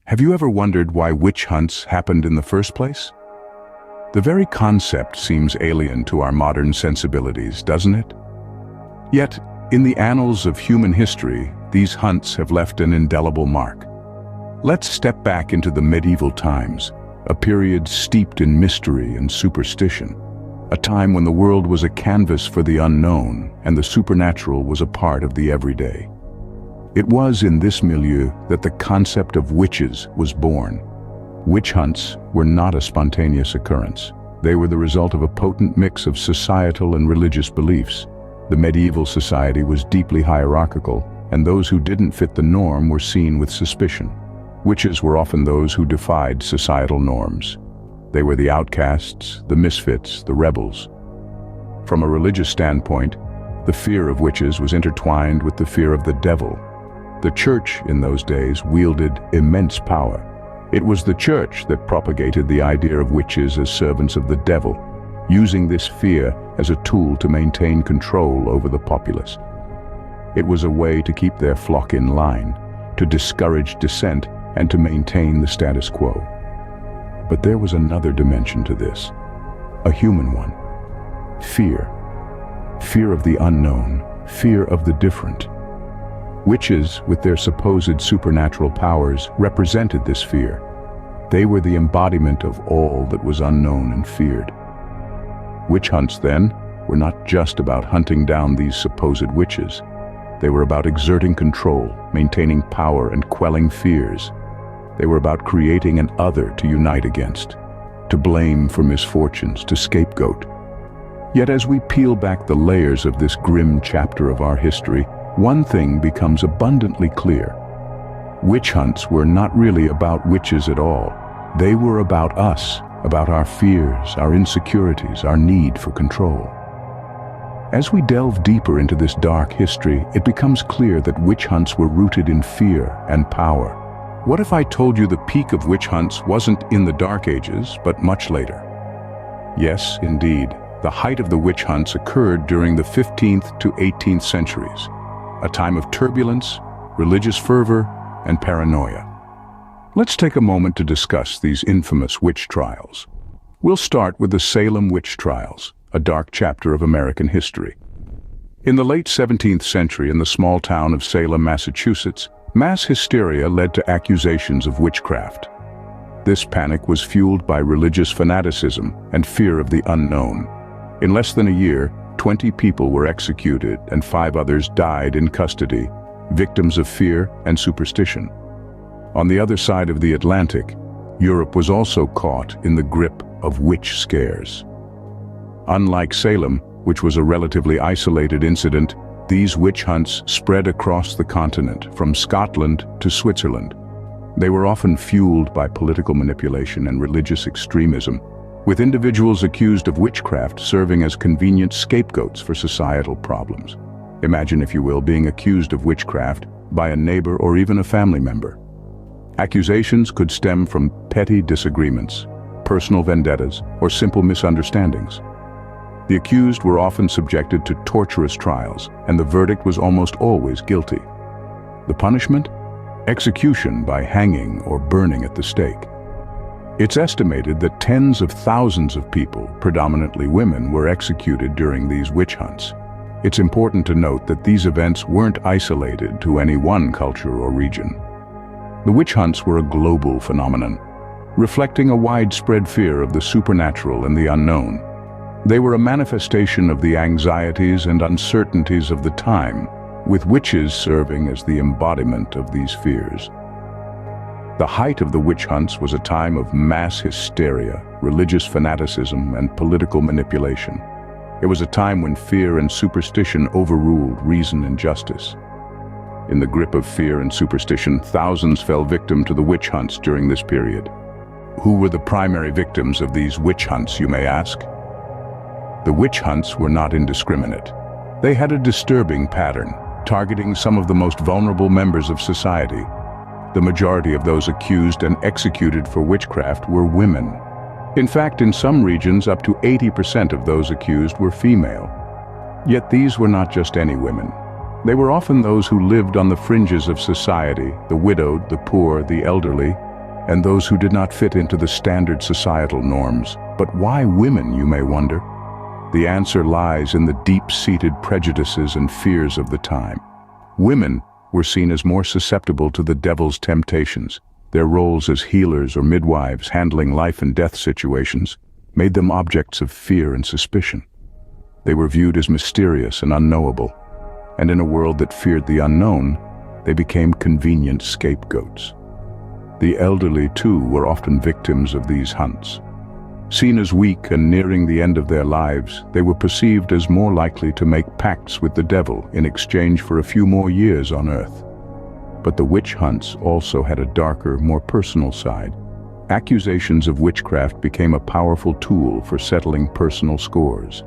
Have you ever wondered why witch hunts happened in the first place? The very concept seems alien to our modern sensibilities, doesn't it? Yet, in the annals of human history, these hunts have left an indelible mark. Let's step back into the medieval times, a period steeped in mystery and superstition, a time when the world was a canvas for the unknown and the supernatural was a part of the everyday. It was in this milieu that the concept of witches was born. Witch hunts were not a spontaneous occurrence. They were the result of a potent mix of societal and religious beliefs. The medieval society was deeply hierarchical, and those who didn't fit the norm were seen with suspicion. Witches were often those who defied societal norms. They were the outcasts, the misfits, the rebels. From a religious standpoint, the fear of witches was intertwined with the fear of the devil. The church in those days wielded immense power. It was the church that propagated the idea of witches as servants of the devil, using this fear as a tool to maintain control over the populace. It was a way to keep their flock in line, to discourage dissent, and to maintain the status quo. But there was another dimension to this, a human one. Fear. Fear of the unknown, fear of the different. Witches, with their supposed supernatural powers, represented this fear. They were the embodiment of all that was unknown and feared. Witch hunts, then, were not just about hunting down these supposed witches. They were about exerting control, maintaining power, and quelling fears. They were about creating an other to unite against, to blame for misfortunes, to scapegoat. Yet as we peel back the layers of this grim chapter of our history, one thing becomes abundantly clear. Witch hunts were not really about witches at all. They were about us, about our fears, our insecurities, our need for control. As we delve deeper into this dark history, it becomes clear that witch hunts were rooted in fear and power. What if I told you the peak of witch hunts wasn't in the Dark Ages, but much later? Yes, indeed, the height of the witch hunts occurred during the 15th to 18th centuries, a time of turbulence, religious fervor, and paranoia. Let's take a moment to discuss these infamous witch trials. We'll start with the Salem witch trials, a dark chapter of American history. In the late 17th century, in the small town of Salem, Massachusetts, mass hysteria led to accusations of witchcraft. This panic was fueled by religious fanaticism and fear of the unknown. In less than a year, 20 people were executed and 5 others died in custody, victims of fear and superstition. On the other side of the Atlantic, Europe was also caught in the grip of witch scares. Unlike Salem, which was a relatively isolated incident, these witch hunts spread across the continent, from Scotland to Switzerland. They were often fueled by political manipulation and religious extremism, with individuals accused of witchcraft serving as convenient scapegoats for societal problems. Imagine, if you will, being accused of witchcraft by a neighbor or even a family member. Accusations could stem from petty disagreements, personal vendettas, or simple misunderstandings. The accused were often subjected to torturous trials, and the verdict was almost always guilty. The punishment? Execution by hanging or burning at the stake. It's estimated that tens of thousands of people, predominantly women, were executed during these witch hunts. It's important to note that these events weren't isolated to any one culture or region. The witch hunts were a global phenomenon, reflecting a widespread fear of the supernatural and the unknown. They were a manifestation of the anxieties and uncertainties of the time, with witches serving as the embodiment of these fears. The height of the witch hunts was a time of mass hysteria, religious fanaticism, and political manipulation. It was a time when fear and superstition overruled reason and justice. In the grip of fear and superstition, thousands fell victim to the witch hunts during this period. Who were the primary victims of these witch hunts, you may ask? The witch hunts were not indiscriminate. They had a disturbing pattern, targeting some of the most vulnerable members of society. The majority of those accused and executed for witchcraft were women. In fact, in some regions, up to 80% of those accused were female. Yet these were not just any women. They were often those who lived on the fringes of society, the widowed, the poor, the elderly, and those who did not fit into the standard societal norms. But why women, you may wonder? The answer lies in the deep-seated prejudices and fears of the time. Women were seen as more susceptible to the devil's temptations. Their roles as healers or midwives handling life and death situations made them objects of fear and suspicion. They were viewed as mysterious and unknowable, and in a world that feared the unknown, they became convenient scapegoats. The elderly, too, were often victims of these hunts. Seen as weak and nearing the end of their lives, they were perceived as more likely to make pacts with the devil in exchange for a few more years on earth. But the witch hunts also had a darker, more personal side. Accusations of witchcraft became a powerful tool for settling personal scores.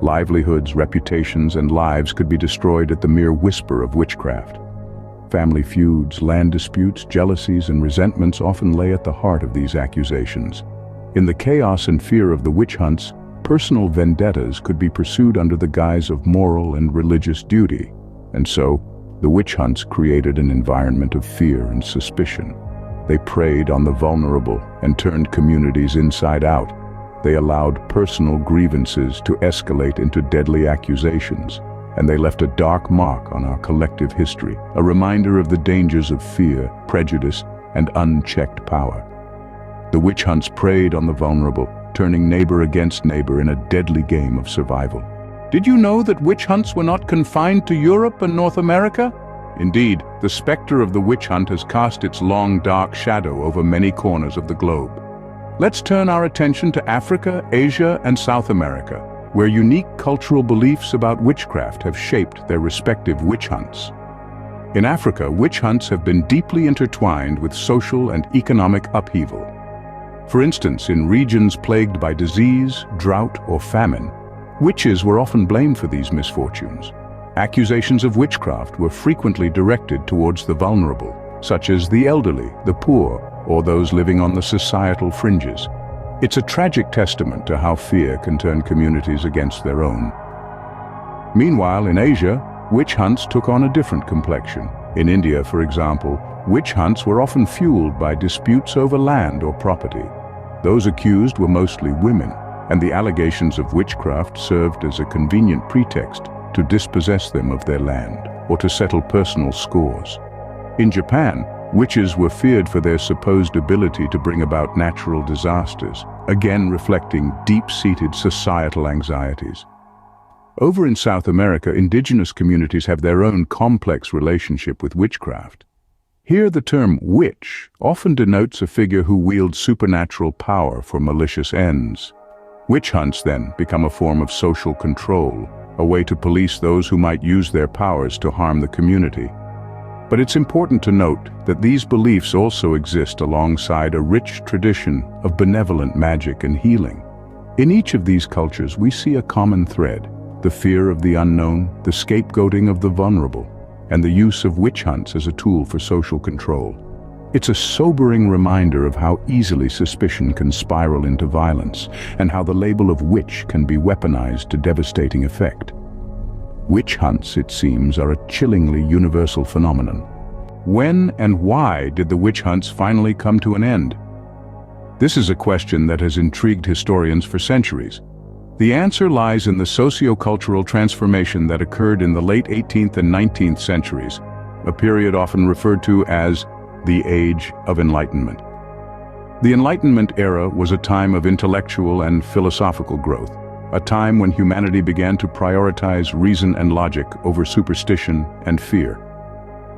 Livelihoods, reputations, and lives could be destroyed at the mere whisper of witchcraft. Family feuds, land disputes, jealousies, and resentments often lay at the heart of these accusations. In the chaos and fear of the witch hunts, personal vendettas could be pursued under the guise of moral and religious duty. And so, the witch hunts created an environment of fear and suspicion. They preyed on the vulnerable and turned communities inside out. They allowed personal grievances to escalate into deadly accusations, and they left a dark mark on our collective history, a reminder of the dangers of fear, prejudice, and unchecked power. The witch hunts preyed on the vulnerable, turning neighbor against neighbor in a deadly game of survival. Did you know that witch hunts were not confined to Europe and North America? Indeed, the specter of the witch hunt has cast its long, dark shadow over many corners of the globe. Let's turn our attention to Africa, Asia, and South America, where unique cultural beliefs about witchcraft have shaped their respective witch hunts. In Africa, witch hunts have been deeply intertwined with social and economic upheaval. For instance, in regions plagued by disease, drought, or famine, witches were often blamed for these misfortunes. Accusations of witchcraft were frequently directed towards the vulnerable, such as the elderly, the poor, or those living on the societal fringes. It's a tragic testament to how fear can turn communities against their own. Meanwhile, in Asia, witch hunts took on a different complexion. In India, for example, witch hunts were often fueled by disputes over land or property. Those accused were mostly women, and the allegations of witchcraft served as a convenient pretext to dispossess them of their land or to settle personal scores. In Japan, witches were feared for their supposed ability to bring about natural disasters, again reflecting deep-seated societal anxieties. Over in South America, indigenous communities have their own complex relationship with witchcraft. Here the term witch often denotes a figure who wields supernatural power for malicious ends. Witch hunts then become a form of social control, a way to police those who might use their powers to harm the community. But it's important to note that these beliefs also exist alongside a rich tradition of benevolent magic and healing. In each of these cultures, we see a common thread: the fear of the unknown, the scapegoating of the vulnerable, and the use of witch hunts as a tool for social control. It's a sobering reminder of how easily suspicion can spiral into violence, and how the label of witch can be weaponized to devastating effect. Witch hunts, it seems, are a chillingly universal phenomenon. When and why did the witch hunts finally come to an end? This is a question that has intrigued historians for centuries. The answer lies in the socio-cultural transformation that occurred in the late 18th and 19th centuries, a period often referred to as the Age of Enlightenment. The Enlightenment era was a time of intellectual and philosophical growth, a time when humanity began to prioritize reason and logic over superstition and fear.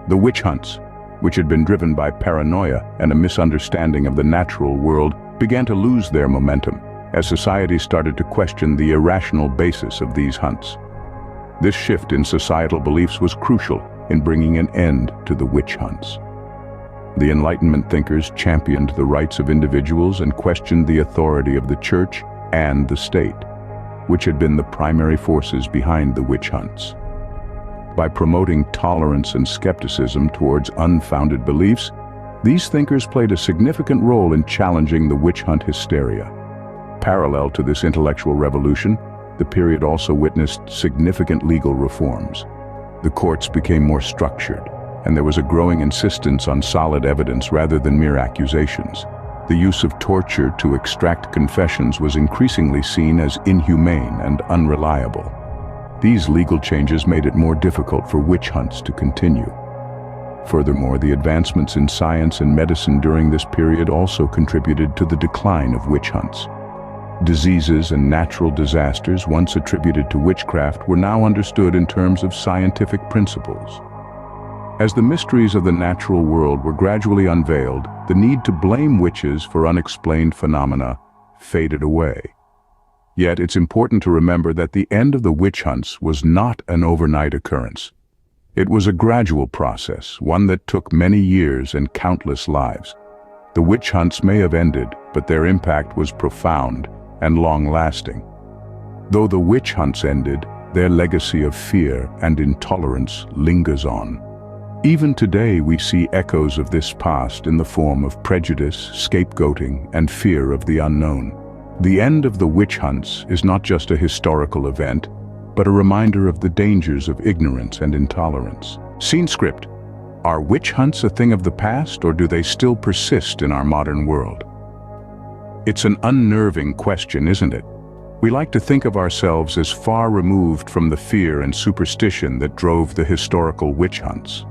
The witch hunts, which had been driven by paranoia and a misunderstanding of the natural world, began to lose their momentum as society started to question the irrational basis of these hunts. This shift in societal beliefs was crucial in bringing an end to the witch hunts. The Enlightenment thinkers championed the rights of individuals and questioned the authority of the church and the state, which had been the primary forces behind the witch hunts. By promoting tolerance and skepticism towards unfounded beliefs, these thinkers played a significant role in challenging the witch hunt hysteria. Parallel to this intellectual revolution, the period also witnessed significant legal reforms. The courts became more structured, and there was a growing insistence on solid evidence rather than mere accusations. The use of torture to extract confessions was increasingly seen as inhumane and unreliable. These legal changes made it more difficult for witch hunts to continue. Furthermore, the advancements in science and medicine during this period also contributed to the decline of witch hunts. Diseases and natural disasters once attributed to witchcraft were now understood in terms of scientific principles. As the mysteries of the natural world were gradually unveiled, the need to blame witches for unexplained phenomena faded away. Yet it's important to remember that the end of the witch hunts was not an overnight occurrence. It was a gradual process, one that took many years and countless lives. The witch hunts may have ended, but their impact was profound and long-lasting. Though the witch hunts ended, their legacy of fear and intolerance lingers on. Even today we see echoes of this past in the form of prejudice, scapegoating, and fear of the unknown. The end of the witch hunts is not just a historical event, but a reminder of the dangers of ignorance and intolerance. Scene script: are witch hunts a thing of the past, or do they still persist in our modern world? It's an unnerving question, isn't it? We like to think of ourselves as far removed from the fear and superstition that drove the historical witch hunts.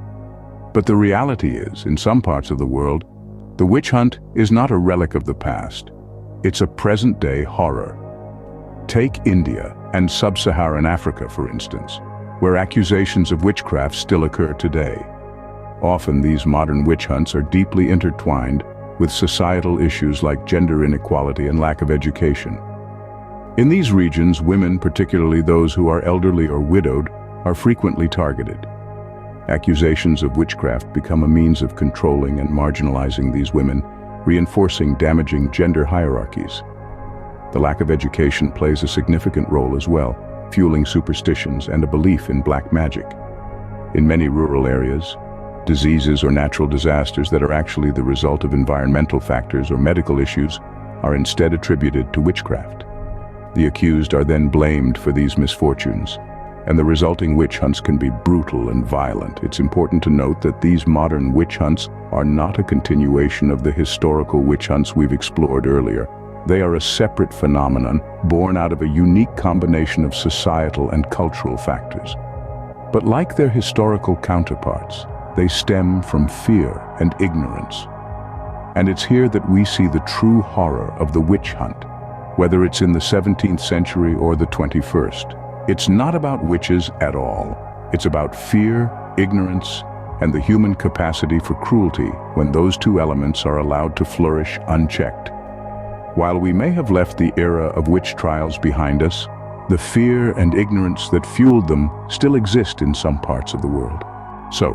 But the reality is, in some parts of the world, the witch hunt is not a relic of the past. It's a present-day horror. Take India and sub-Saharan Africa, for instance, where accusations of witchcraft still occur today. Often these modern witch hunts are deeply intertwined with societal issues like gender inequality and lack of education. In these regions, women, particularly those who are elderly or widowed, are frequently targeted. Accusations of witchcraft become a means of controlling and marginalizing these women, reinforcing damaging gender hierarchies. The lack of education plays a significant role as well, fueling superstitions and a belief in black magic. In many rural areas, diseases or natural disasters that are actually the result of environmental factors or medical issues are instead attributed to witchcraft. The accused are then blamed for these misfortunes, and the resulting witch hunts can be brutal and violent. It's important to note that these modern witch hunts are not a continuation of the historical witch hunts we've explored earlier. They are a separate phenomenon born out of a unique combination of societal and cultural factors. But like their historical counterparts, they stem from fear and ignorance. And it's here that we see the true horror of the witch hunt, whether it's in the 17th century or the 21st. It's not about witches at all. It's about fear, ignorance, and the human capacity for cruelty when those two elements are allowed to flourish unchecked. While we may have left the era of witch trials behind us, the fear and ignorance that fueled them still exist in some parts of the world. So,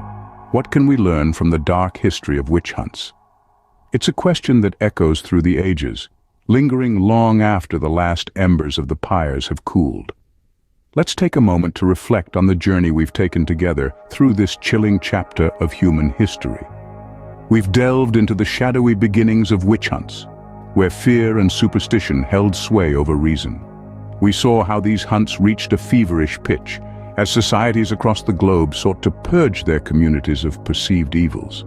what can we learn from the dark history of witch hunts? It's a question that echoes through the ages, lingering long after the last embers of the pyres have cooled. Let's take a moment to reflect on the journey we've taken together through this chilling chapter of human history. We've delved into the shadowy beginnings of witch hunts, where fear and superstition held sway over reason. We saw how these hunts reached a feverish pitch as societies across the globe sought to purge their communities of perceived evils.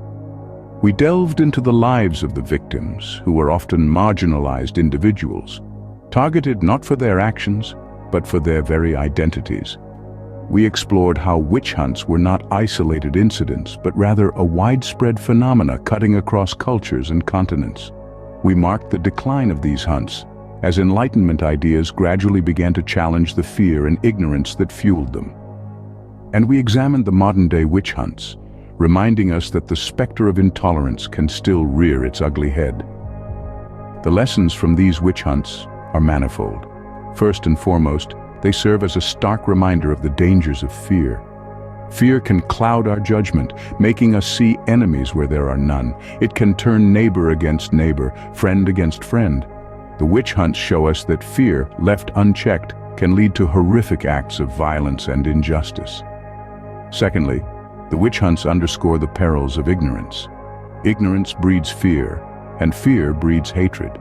We delved into the lives of the victims, who were often marginalized individuals, targeted not for their actions, but for their very identities. We explored how witch hunts were not isolated incidents, but rather a widespread phenomena cutting across cultures and continents. We marked the decline of these hunts, as Enlightenment ideas gradually began to challenge the fear and ignorance that fueled them. And we examined the modern-day witch hunts, reminding us that the specter of intolerance can still rear its ugly head. The lessons from these witch hunts are manifold. First and foremost, they serve as a stark reminder of the dangers of fear. Fear can cloud our judgment, making us see enemies where there are none. It can turn neighbor against neighbor, friend against friend. The witch hunts show us that fear, left unchecked, can lead to horrific acts of violence and injustice. Secondly, the witch hunts underscore the perils of ignorance. Ignorance breeds fear, and fear breeds hatred.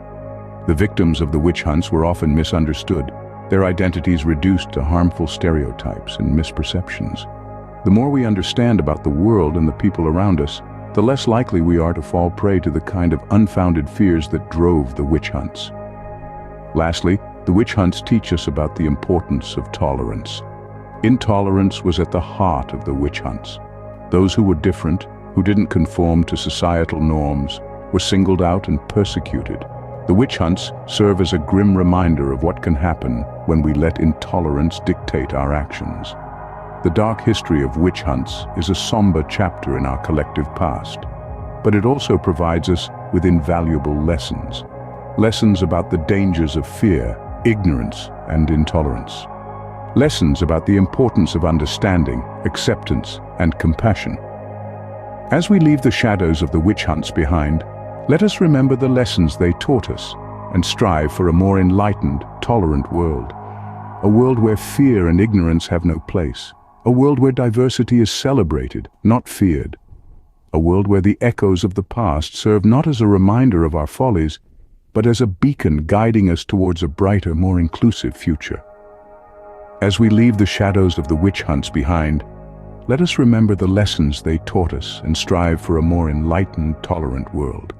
The victims of the witch hunts were often misunderstood, their identities reduced to harmful stereotypes and misperceptions. The more we understand about the world and the people around us, the less likely we are to fall prey to the kind of unfounded fears that drove the witch hunts. Lastly, the witch hunts teach us about the importance of tolerance. Intolerance was at the heart of the witch hunts. Those who were different, who didn't conform to societal norms, were singled out and persecuted. The witch hunts serve as a grim reminder of what can happen when we let intolerance dictate our actions. The dark history of witch hunts is a somber chapter in our collective past, but it also provides us with invaluable lessons. Lessons about the dangers of fear, ignorance, and intolerance. Lessons about the importance of understanding, acceptance, and compassion. As we leave the shadows of the witch hunts behind, let us remember the lessons they taught us and strive for a more enlightened, tolerant world. A world where fear and ignorance have no place. A world where diversity is celebrated, not feared. A world where the echoes of the past serve not as a reminder of our follies, but as a beacon guiding us towards a brighter, more inclusive future. As we leave the shadows of the witch hunts behind, let us remember the lessons they taught us and strive for a more enlightened, tolerant world.